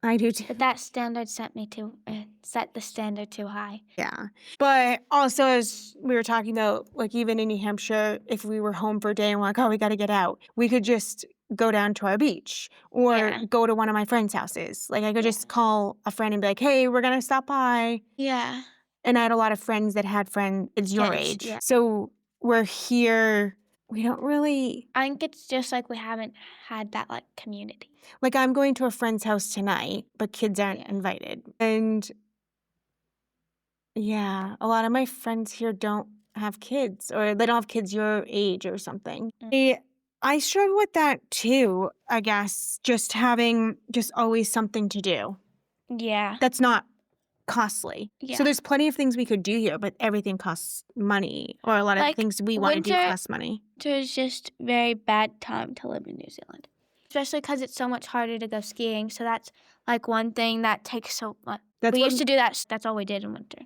I do too. But that standard set the standard too high. Yeah. But also, as we were talking about, like even in New Hampshire, if we were home for a day and we're like, oh, we got to get out, we could just go down to our beach or Yeah. go to one of my friends' houses. Like I could Yeah. just call a friend and be like, hey, we're going to stop by. Yeah. And I had a lot of friends that had friends your Kids, age. yeah. So we're here. We don't really, I think it's just like we haven't had that like community. like I'm going to a friend's house tonight, but kids aren't Yeah. invited. And yeah, a lot of my friends here don't have kids or they don't have kids your age or something. I struggle with that too, I guess, just having just always something to do Yeah. that's not costly. So Yeah. there's plenty of things we could do here, but everything costs money or a lot of Like, things we want to do winter- cost money. Winter is just very bad time to live in New Zealand, especially because it's so much harder to go skiing. So that's like one thing that takes so much. We used to do that. That's all we did in winter.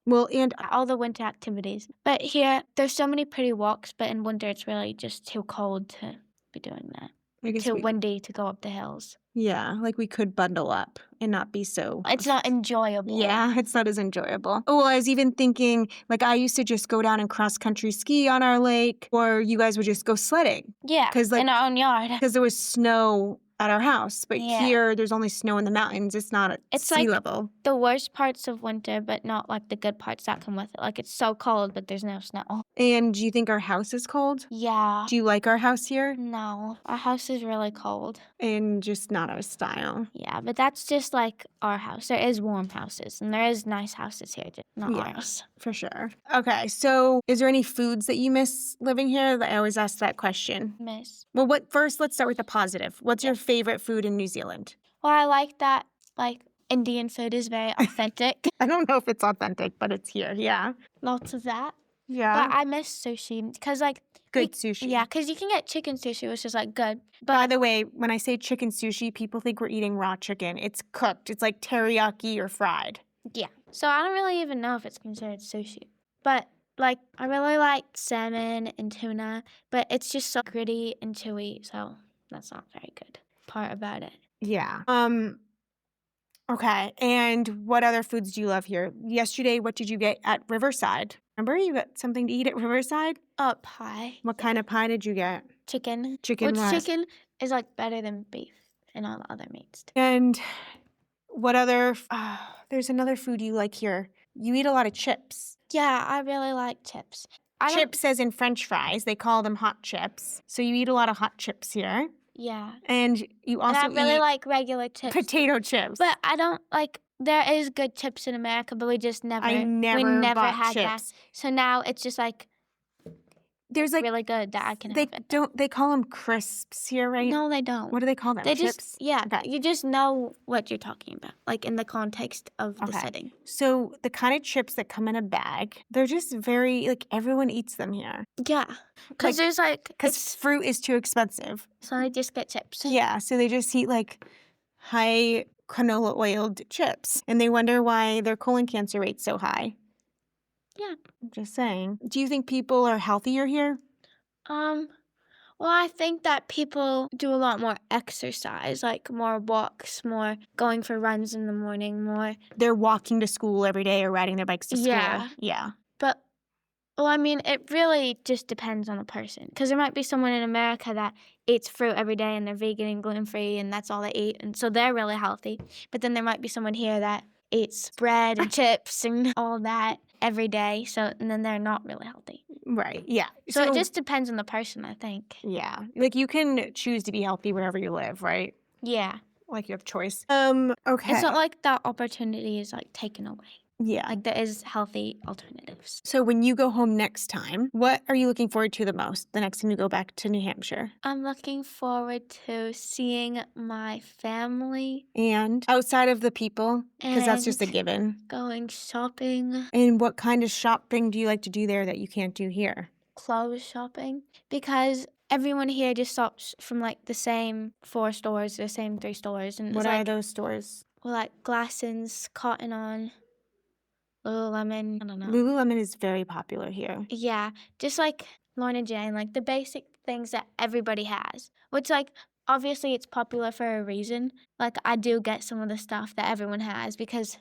Well, and All the winter activities. But here, there's so many pretty walks, but in winter, it's really just too cold to be doing that. I guess Too windy to go up the hills. yeah, like we could bundle up and not be so. It's not enjoyable. Yeah, it's not as enjoyable. Oh, well, I was even thinking, like, I used to just go down and cross-country ski on our lake, or you guys would just go sledding. Yeah, 'Cause, like- in our own yard. Because there was snow at our house. But Yeah. here, there's only snow in the mountains. It's not at It's sea like- level. The worst parts of winter, but not like the good parts that come with it. Like, it's so cold, but there's no snow. And do you think our house is cold? Yeah. Do you like our house here? No, our house is really cold. And just not our style. Yeah, but that's just like our house. There is warm houses, and there is nice houses here, just not Yeah. ours. For sure. Okay, so is there any foods that you miss living here? I always ask that question. Miss. Well, first, let's start with the positive. What's your favorite food in New Zealand? Well, I like that, like, Indian food is very authentic. I don't know if it's authentic, but it's here. Yeah. Lots of that. Yeah. But I miss sushi because, like, Good sushi. yeah, because you can get chicken sushi, which is, like, good. By But the way, when I say chicken sushi, people think we're eating raw chicken. It's cooked. It's like teriyaki or fried. yeah, so I don't really even know if it's considered sushi. But, like, I really like salmon and tuna, but it's just so gritty and chewy, so that's not very good part about it. Yeah. Okay. And what other foods do you love here? Yesterday, what did you get at Riverside? Remember you got something to eat at Riverside? Pie. What kind of pie did you get? Chicken. Chicken Which what? chicken is, like, better than beef and all the other meats. And what other? There's another food you like here. You eat a lot of chips. Yeah, I really like chips. Chips as in French fries. They call them hot chips. So you eat a lot of hot chips here. Yeah. And you also And I really eat like regular chips. potato chips. But I don't like. There is good chips in America, but we just never. I never we never bought had that. chips. So now it's just like There's like really good that I can they have it. don't they call them crisps here, right? No, they don't. What do they call them? They Chips? just yeah. Okay. You just know what you're talking about, like in the context of the Okay. setting. So the kind of chips that come in a bag, they're just very like everyone eats them here Yeah, because there's like because fruit is too expensive. so I just get chips. Yeah, so they just eat like high canola oiled chips, and they wonder why their colon cancer rate's so high. Yeah. I'm just saying. Do you think people are healthier here? Well, I think that people do a lot more exercise, like more walks, more going for runs in the morning, more. They're walking to school every day or riding their bikes to school. Yeah. Yeah. But, well, I mean, it really just depends on the person. Because there might be someone in America that eats fruit every day and they're vegan and gluten-free and that's all they eat. And so they're really healthy. But then there might be someone here that eats bread and chips and all that every day. So, and then they're not really healthy. Right. Yeah. So it just depends on the person, I think. Yeah. Like you can choose to be healthy wherever you live, right? Yeah. Like you have choice. Okay. It's not like that opportunity is like taken away. Yeah. Like, there is healthy alternatives. So when you go home next time, what are you looking forward to the most the next time you go back to New Hampshire? I'm looking forward to seeing my family And outside of the people, because that's just a and given. going shopping, And what kind of shopping do you like to do there that you can't do here? clothes shopping, because everyone here just shops from, like, the same 4 stores, the same 3 stores, and What it's are like, those stores? well, like, Glassons, Cotton On, Lululemon, I don't know. Lululemon is very popular here. Yeah, just like Lorna Jane, like the basic things that everybody has. Which, like, obviously it's popular for a reason. Like, I do get some of the stuff that everyone has because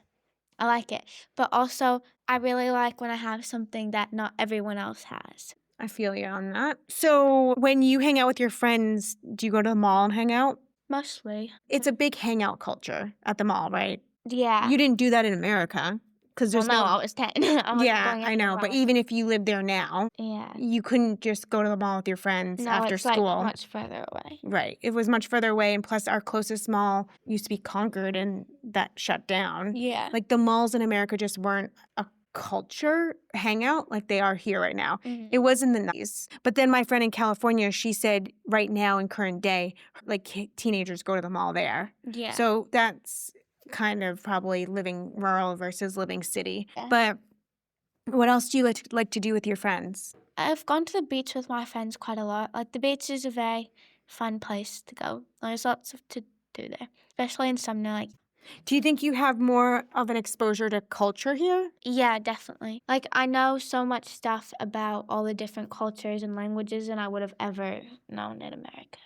I like it. But also, I really like when I have something that not everyone else has. I feel you on that. So when you hang out with your friends, do you go to the mall and hang out? Mostly. It's a big hangout culture at the mall, right? Yeah. You didn't do that in America because Well, there's no, no. I was 10. I wasn't Yeah, going I anywhere know. by But myself. even if you lived there now, Yeah. you couldn't just go to the mall with your friends No, after it's like school. much further away. Right. It was much further away. And plus, our closest mall used to be Concord and that shut down. Yeah. Like the malls in America just weren't a culture hangout like they are here right now. Mhm. It was in the 90s. But then my friend in California, she said right now in current day, like teenagers go to the mall there. Yeah. So that's kind of probably living rural versus living city. Yeah. But what else do you like to do with your friends? I've gone to the beach with my friends quite a lot. Like, the beach is a very fun place to go. There's lots to do there, especially in summer. Like, Do you think you have more of an exposure to culture here? yeah, definitely. Like, I know so much stuff about all the different cultures and languages than I would have ever known in America,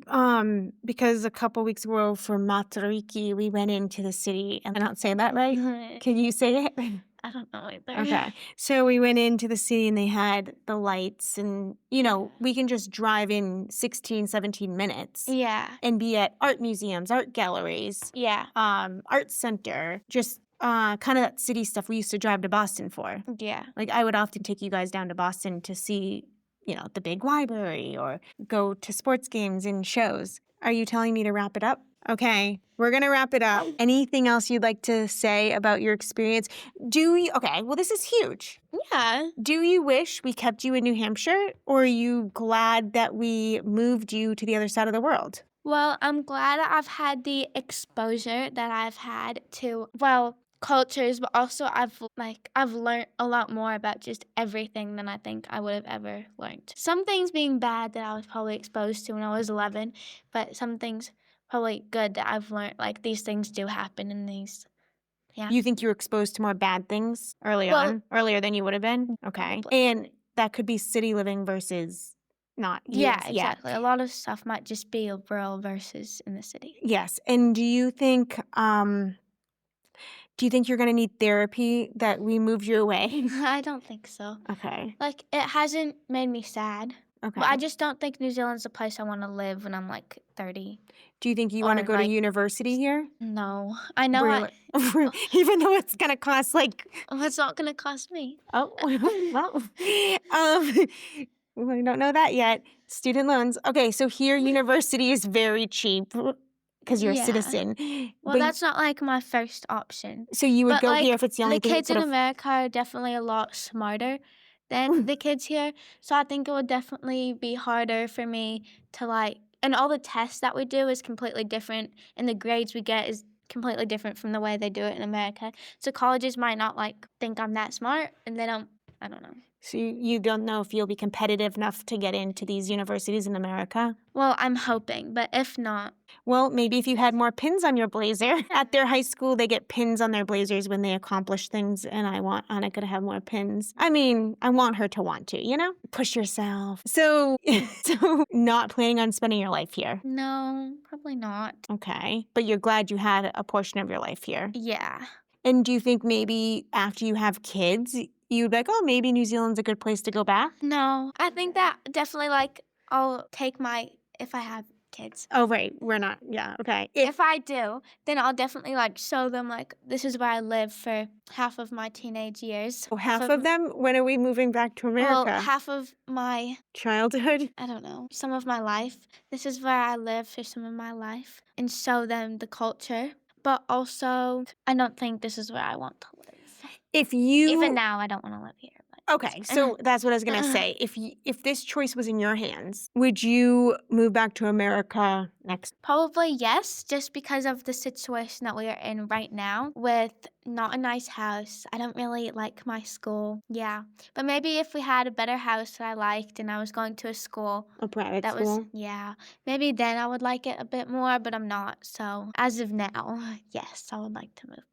I Because a couple weeks ago for Matariki, we went into the city, and I don't say that right. think. Can you say it? I don't know either. Okay. So we went into the city and they had the lights and, we can just drive in 16, 17 minutes Yeah. and be at art museums, art galleries, Yeah. art center, just kind of that city stuff we used to drive to Boston for. Yeah. Like I would often take you guys down to Boston to see, the big library or go to sports games and shows. Are you telling me to wrap it up? Okay, we're going to wrap it up. Anything else you'd like to say about your experience? Okay, well, this is huge. Yeah. Do you wish we kept you in New Hampshire or are you glad that we moved you to the other side of the world? Well, I'm glad I've had the exposure that I've had to, well, cultures, but also I've learned a lot more about just everything than I think I would have ever learned. Some things being bad that I was probably exposed to when I was 11, but some things probably good that I've learned, like these things do happen in these. Yeah. You think you were exposed to more bad things Well, earlier than you would have been? Okay. probably. And that could be city living versus not. Yeah, Yes, exactly. A lot of stuff might just be rural versus in the city. Yes. And do you think you're going to need therapy that we moved you away? I don't think so. Okay. Like, it hasn't made me sad. Okay. But I just don't think New Zealand's a place I want to live when I'm like 30. Do you think you want to or, go to like- university here? No, I know Even though it's going to cost like it's not going to cost me. oh well we don't know that yet. Student loans. Okay, so here university is very cheap because you're Yeah. a citizen. Well, But that's not like my first option. so you would But go like here if it's the only the thing kids in instead of America are definitely a lot smarter than the kids here. So I think it would definitely be harder for me to like, and all the tests that we do is completely different, and the grades we get is completely different from the way they do it in America. So colleges might not like think I'm that smart, and then I don't know. so you don't know if you'll be competitive enough to get into these universities in America? Well, I'm hoping, but if not, Well, maybe if you had more pins on your blazer. At their high school, they get pins on their blazers when they accomplish things, and I want Anika to have more pins. I mean, I want her to want to, push yourself. So not planning on spending your life here. no, probably not. Okay. But you're glad you had a portion of your life here. Yeah. And do you think maybe after you have kids, you'd be like, oh, maybe New Zealand's a good place to go back? No, I think that definitely like I'll take if I have kids. Oh, right. We're not. Yeah. Okay. If I do, then I'll definitely like show them like this is where I live for half of my teenage years. Half of them? When are we moving back to America? Well, half of my Childhood? I don't know, some of my life. This is where I live for some of my life and show them the culture. But also, I don't think this is where I want to live. Even now, I don't want to live here. But Okay, so that's what I was going to say. If this choice was in your hands, would you move back to America next? Probably yes, just because of the situation that we are in right now with not a nice house. I don't really like my school. Yeah. But maybe if we had a better house that I liked and I was going to a school A private that school? was, yeah, maybe then I would like it a bit more, but I'm not. So as of now, yes, I would like to move.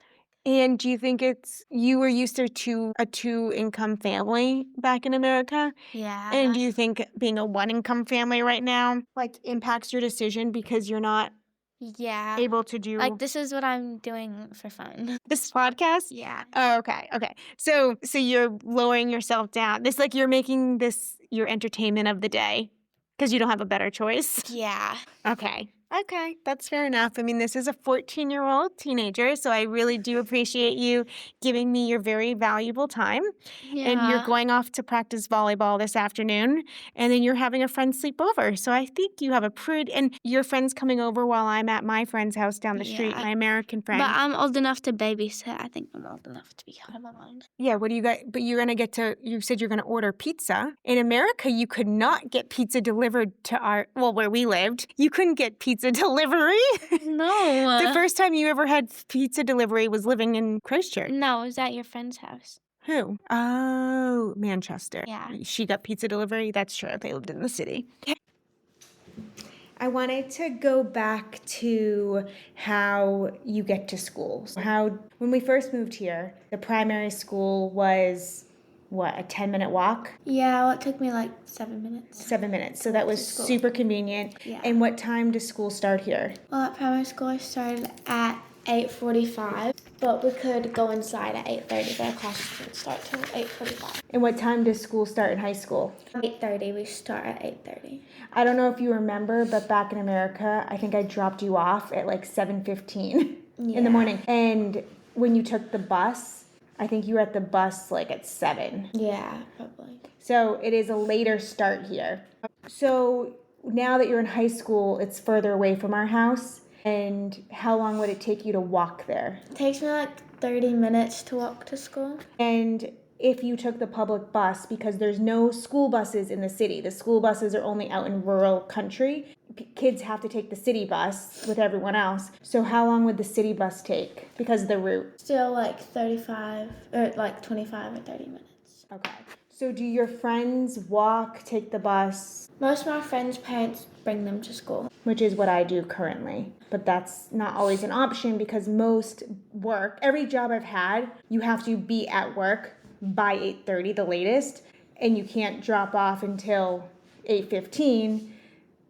And do you think you were used to a two-income family back in America? Yeah. And do you think being a one-income family right now, like, impacts your decision because you're not Yeah. able to do Like this is what I'm doing for fun. this podcast? Yeah. Oh, okay. So you're lowering yourself down. This, like, you're making this your entertainment of the day because you don't have a better choice? Yeah. Okay, that's fair enough. I mean, this is a 14-year-old teenager, so I really do appreciate you giving me your very valuable time. And you're Yeah. going off to practice volleyball this afternoon, and then you're having a friend sleep over. So I think you have a and your friend's coming over while I'm at my friend's house down the street, Yeah. my American friend. But I'm old enough to babysit. I think I'm old enough to be home alone. Yeah, what do you got? But you're going to you said you're going to order pizza. In America, you could not get pizza delivered to where we lived. You couldn't get pizza delivery. No. The first time you ever had pizza delivery was living in Christchurch. No, it was at your friend's house. Who? Oh, Manchester. Yeah. She got pizza delivery. That's true. They lived in the city. I wanted to go back to how you get to school. When we first moved here, the primary school was, what, a 10-minute walk? Yeah, well, it took me like 7 minutes. 7 minutes. So that was school. super convenient. Yeah. And what time does school start here? Well, at primary school, I started at 8:45, but we could go inside at 8:30, but our classes didn't start till 8:45. And what time does school start in high school? 8:30, we start at 8:30. I don't know if you remember, but back in America, I think I dropped you off at like 7:15 in the morning. And when you took the bus, I think you were at the bus like at 7. Yeah, probably. So it is a later start here. So now that you're in high school, it's further away from our house. And how long would it take you to walk there? It takes me like 30 minutes to walk to school. And if you took the public bus, because there's no school buses in the city, the school buses are only out in rural country. Kids have to take the city bus with everyone else. So how long would the city bus take because of the route? Still like 35 or like 25 or 30 minutes. Okay. So do your friends walk, take the bus? Most of my friends' parents bring them to school. Which is what I do currently. But that's not always an option because every job I've had, you have to be at work by 8:30 the latest, and you can't drop off until 8:15,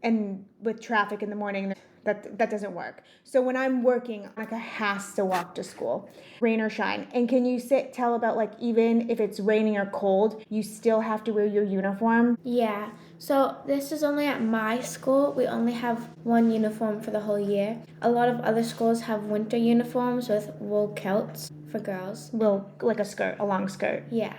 and with traffic in the morning, that doesn't work. So when I'm working, Anika has to walk to school, rain or shine. And can you tell about, like, even if it's raining or cold, you still have to wear your uniform? Yeah. So this is only at my school. We only have one uniform for the whole year. A lot of other schools have winter uniforms with wool kilts for girls. Well, like a long skirt. Yeah.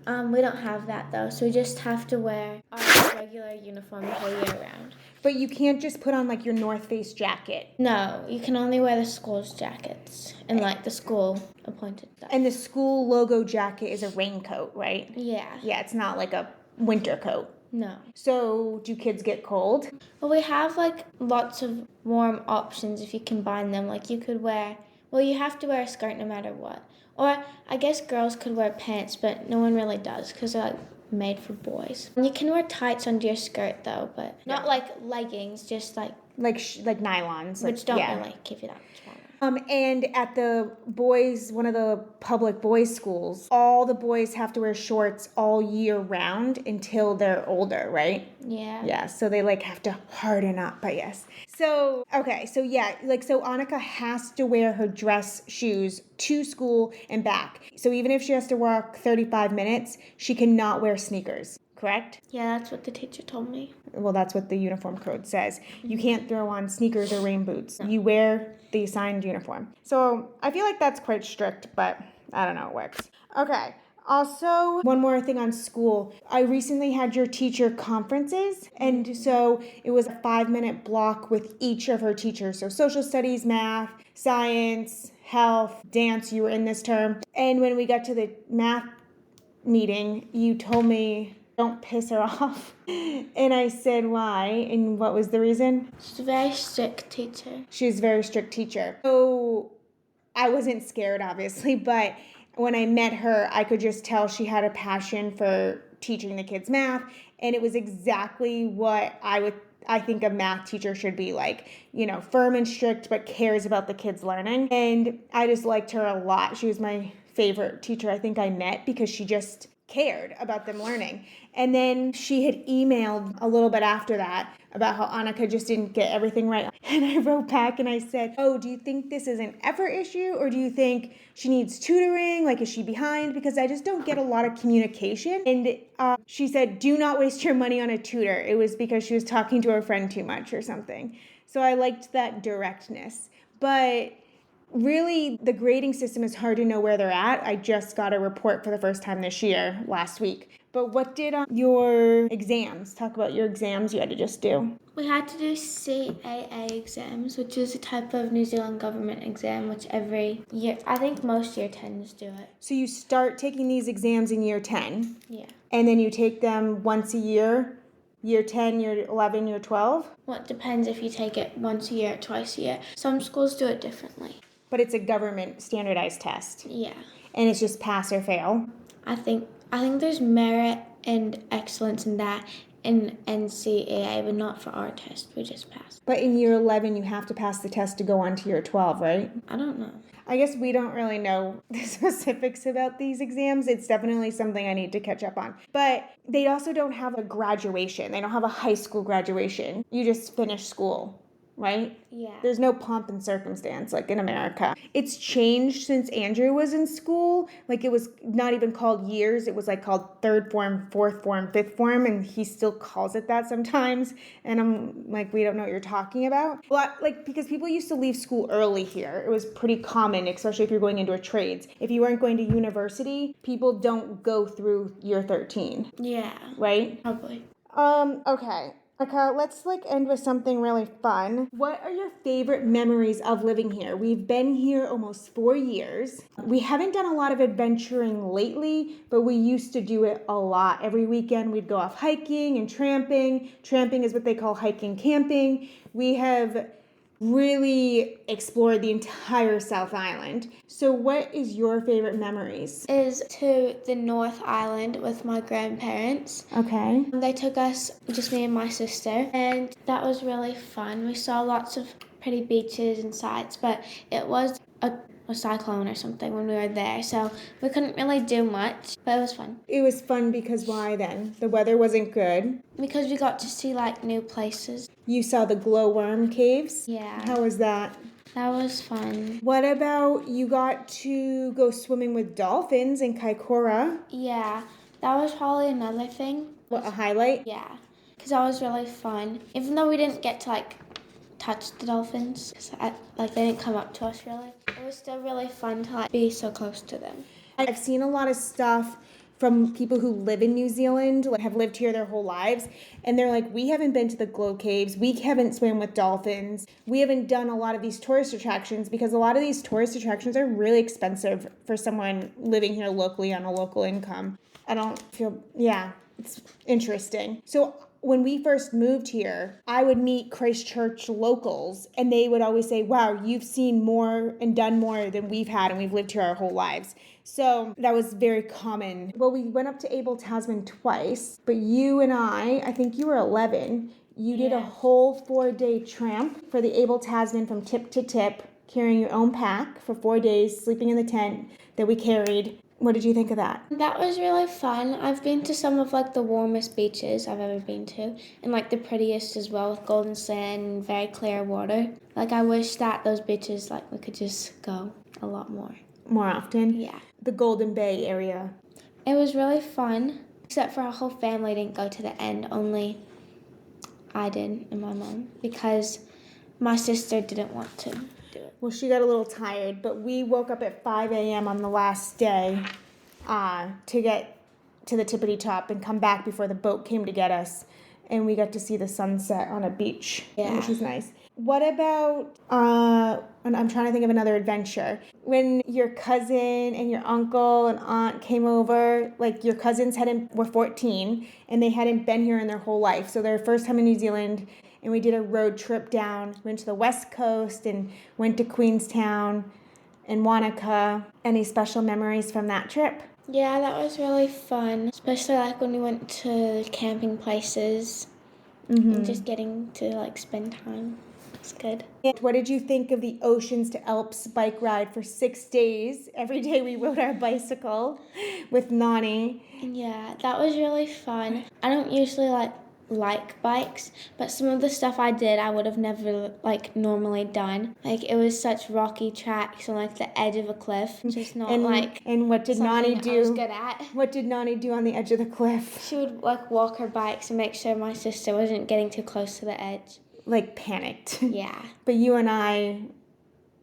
We don't have that though, so we just have to wear our regular uniform the whole year round. But you can't just put on like your North Face jacket. No, you can only wear the school's jackets and like the school appointed stuff. And the school logo jacket is a raincoat, right? Yeah. Yeah, it's not like a winter coat. No. So do kids get cold? Well, we have like lots of warm options if you combine them. Like you could wear, well, you have to wear a skirt no matter what. Or I guess girls could wear pants, but no one really does because they're like made for boys. You can wear tights under your skirt though, but not like leggings, just like nylons, which don't really give you that much warmth. And at one of the public boys' schools, all the boys have to wear shorts all year round until they're older, right? Yeah. Yeah, so they like have to harden up, I guess. So, okay, so yeah, so Anika has to wear her dress shoes to school and back. So even if she has to walk 35 minutes, she cannot wear sneakers, correct? Yeah, that's what the teacher told me. Well, that's what the uniform code says. You can't throw on sneakers or rain boots. You wear the assigned uniform. So I feel like that's quite strict, but I don't know, it works. Okay. Also, one more thing on school. I recently had your teacher conferences, and so it was a 5-minute block with each of her teachers. So social studies, math, science, health, dance. You were in this term. And when we got to the math meeting, you told me, don't piss her off. And I said, why? And what was the reason? She's a very strict teacher. She's a very strict teacher. So I wasn't scared, obviously, but when I met her, I could just tell she had a passion for teaching the kids math, and it was exactly what I think a math teacher should be like, firm and strict, but cares about the kids learning. And I just liked her a lot. She was my favorite teacher I think I met because she just cared about them learning. And then she had emailed a little bit after that about how Anika just didn't get everything right. And I wrote back and I said, oh, do you think this is an effort issue, or do you think she needs tutoring? Like, is she behind? Because I just don't get a lot of communication. And she said, do not waste your money on a tutor. It was because she was talking to her friend too much or something. So I liked that directness. But really, the grading system is hard to know where they're at. I just got a report for the first time this year, last week. But what did your exams? Talk about your exams you had to just do. We had to do CAA exams, which is a type of New Zealand government exam, which every year, I think most year 10s do it. So you start taking these exams in year 10? Yeah. And then you take them once a year? Year 10, year 11, year 12? Well, it depends if you take it once a year or twice a year. Some schools do it differently. But it's a government standardized test? Yeah. And it's just pass or fail? I think there's merit and excellence in that in NCAA, but not for our test. We just pass. But in year 11, you have to pass the test to go on to year 12, right? I don't know. I guess we don't really know the specifics about these exams. It's definitely something I need to catch up on. But they also don't have a graduation. They don't have a high school graduation. You just finish school, right? Yeah. There's no pomp and circumstance like in America. It's changed since Andrew was in school. Like, it was not even called years. It was like called third form, fourth form, fifth form, and he still calls it that sometimes. And I'm like, we don't know what you're talking about. Well, because people used to leave school early here. It was pretty common, especially if you're going into a trades. If you weren't going to university, people don't go through year 13. Yeah. Right? Probably. Okay. Okay, let's end with something really fun. What are your favorite memories of living here? We've been here almost 4 years. We haven't done a lot of adventuring lately, but we used to do it a lot. Every weekend we'd go off hiking and tramping. Tramping is what they call hiking camping. We have really explored the entire South Island. So what is your favorite memories? Is to the North Island with my grandparents. Okay. They took us, just me and my sister, and that was really fun. We saw lots of pretty beaches and sights, but it was a cyclone or something when we were there, so we couldn't really do much, but it was fun. It was fun because why then? The weather wasn't good? Because we got to see new places. You saw the glowworm caves? Yeah. How was that? That was fun. What about you got to go swimming with dolphins in Kaikoura? Yeah, that was probably another thing. What, a highlight? Yeah, because that was really fun. Even though we didn't get to touch the dolphins, because they didn't come up to us really. It was still really fun to be so close to them. I've seen a lot of stuff from people who live in New Zealand, have lived here their whole lives, and they're like, we haven't been to the glow caves, we haven't swam with dolphins, we haven't done a lot of these tourist attractions, because a lot of these tourist attractions are really expensive for someone living here locally on a local income. It's interesting. So when we first moved here, I would meet Christchurch locals, and they would always say, wow, you've seen more and done more than we've had, and we've lived here our whole lives. So that was very common. Well, we went up to Abel Tasman twice, but you and I think you were 11, you did a whole 4-day tramp for the Abel Tasman from tip to tip, carrying your own pack for 4 days, sleeping in the tent that we carried. What did you think of that? That was really fun. I've been to some of the warmest beaches I've ever been to, and the prettiest as well, with golden sand and very clear water. I wish that those beaches we could just go a lot more. More often? Yeah. The Golden Bay area. It was really fun, except for our whole family didn't go to the end. Only I did and my mom, because my sister didn't want to do it. Well, she got a little tired, but we woke up at 5 a.m. on the last day to get to the tippity top and come back before the boat came to get us. and we got to see the sunset on a beach, Yeah. which was nice. What about, and I'm trying to think of another adventure. When your cousin and your uncle and aunt came over, like your cousins were 14 and they hadn't been here in their whole life. So their first time in New Zealand, and we did a road trip down, went to the West Coast and went to Queenstown and Wanaka. Any special memories from that trip? Yeah, that was really fun, especially like when we went to camping places and just getting to like spend time. It's good. And what did you think of the Oceans to Alps bike ride for 6 days? Every day we rode our bicycle with Nani. Yeah, that was really fun. I don't usually like bikes, but some of the stuff I did I would have never like normally done. Like it was such rocky tracks on like the edge of a cliff, just not And what did Nani something do? I was good at. What did Nani do on the edge of the cliff? She would like walk her bikes and make sure my sister wasn't getting too close to the edge. Like panicked. Yeah. But you and I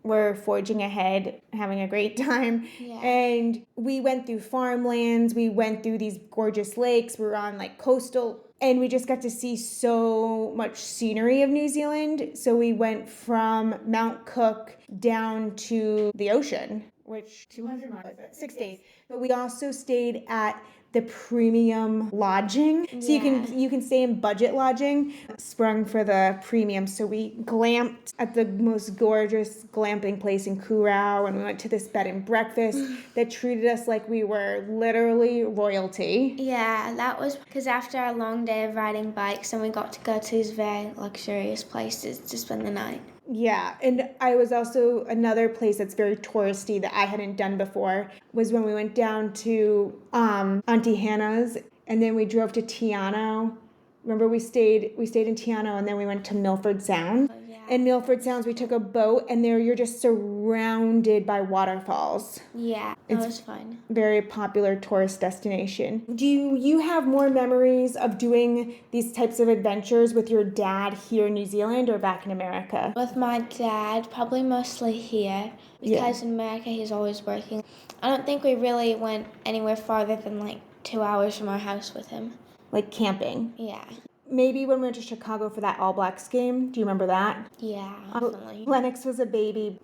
were forging ahead, having a great time. Yeah. And we went through farmlands, we went through these gorgeous lakes, we were on like coastal, and we just got to see so much scenery of New Zealand. So we went from Mount Cook down to the ocean, which 200 miles, 6 days. But we also stayed at the premium lodging. So you can stay in budget lodging, sprung for the premium. So we glamped at the most gorgeous glamping place in Kurau, and we went to this bed and breakfast that treated us like we were literally royalty. Yeah, that was because after a long day of riding bikes, and we got to go to these very luxurious places to spend the night. Yeah, and I was also, another place that's very touristy that I hadn't done before was when we went down to Auntie Hannah's, and then we drove to Tiano. Remember we stayed in Tiano, and then we went to Milford Sound. Oh, yeah. In Milford Sounds we took a boat, and there you're just surrounded by waterfalls. Yeah, that was fun. Very popular tourist destination. Do you have more memories of doing these types of adventures with your dad here in New Zealand or back in America? With my dad, probably mostly here, because in America he's always working. I don't think we really went anywhere farther than like 2 hours from our house with him. Like camping? Yeah. Maybe when we went to Chicago for that All Blacks game. Do you remember that? Yeah, definitely. Lennox was a baby.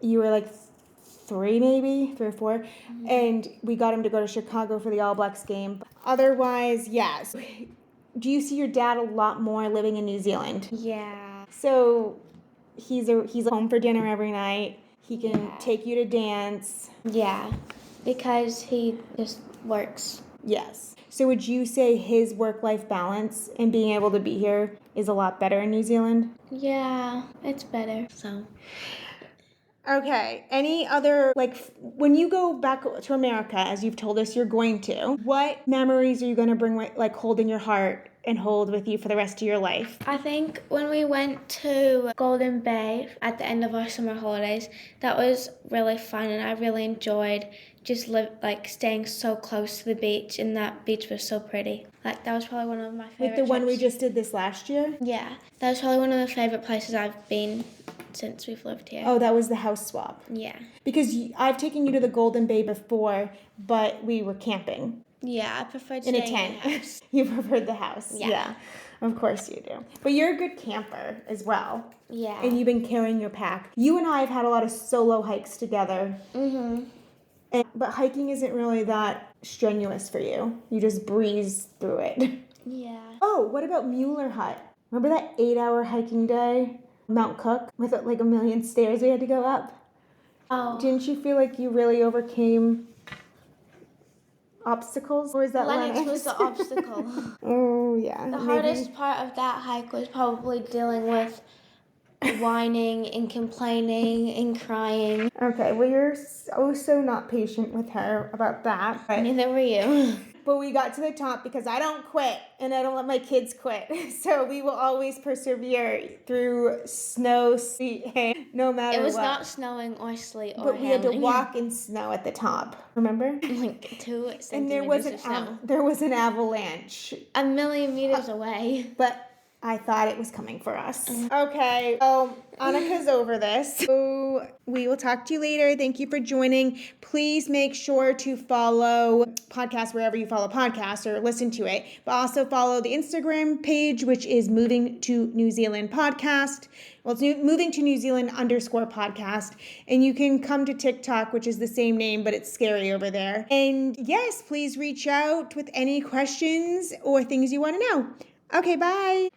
You were like 3 or 4. And we got him to go to Chicago for the All Blacks game. Otherwise, yes. Do you see your dad a lot more living in New Zealand? Yeah. So he's home for dinner every night. He can take you to dance. Yeah, because he just works. Yes. So would you say his work-life balance and being able to be here is a lot better in New Zealand? Yeah, it's better. So. Okay. Any other, like, when you go back to America, as you've told us you're going to, what memories are you going to bring, like, hold in your heart and hold with you for the rest of your life? I think when we went to Golden Bay at the end of our summer holidays, that was really fun, and I really enjoyed just staying so close to the beach, and that beach was so pretty. Like, that was probably one of my favorite Like the one we trips. just did this last year? Yeah, that was probably one of the favorite places I've been since we've lived here. Oh, that was the house swap. Yeah. Because I've taken you to the Golden Bay before, but we were camping. Yeah, I preferred In staying a tent. in the house. You preferred the house. Yeah. Of course you do. But you're a good camper as well. Yeah. And you've been carrying your pack. You and I have had a lot of solo hikes together. Mm-hmm. But hiking isn't really that strenuous for you. You just breeze through it. Yeah. Oh, what about Mueller Hut? Remember that 8-hour hiking day? Mount Cook with like a million stairs we had to go up? Oh. Didn't you feel like you really overcame obstacles? Or is that Lennox was the obstacle. Oh, yeah. The hardest part of that hike was probably dealing with whining and complaining and crying. Okay, well, you're so not patient with her about that. But Neither were you. But we got to the top because I don't quit and I don't let my kids quit. So we will always persevere through snow, sleet, hail, no matter what. It was not snowing or sleet or But we had to hailing. walk in snow at the top. Remember? Like 2 And there centimeters of snow. there was an avalanche. 1,000,000 meters away. But I thought it was coming for us. Okay, so Anika's over this. So we will talk to you later. Thank you for joining. Please make sure to follow podcast wherever you follow podcasts or listen to it. But also follow the Instagram page, which is Moving to New Zealand Podcast. Well, it's Moving to New Zealand _podcast. And you can come to TikTok, which is the same name, but it's scary over there. And yes, please reach out with any questions or things you want to know. Okay, bye.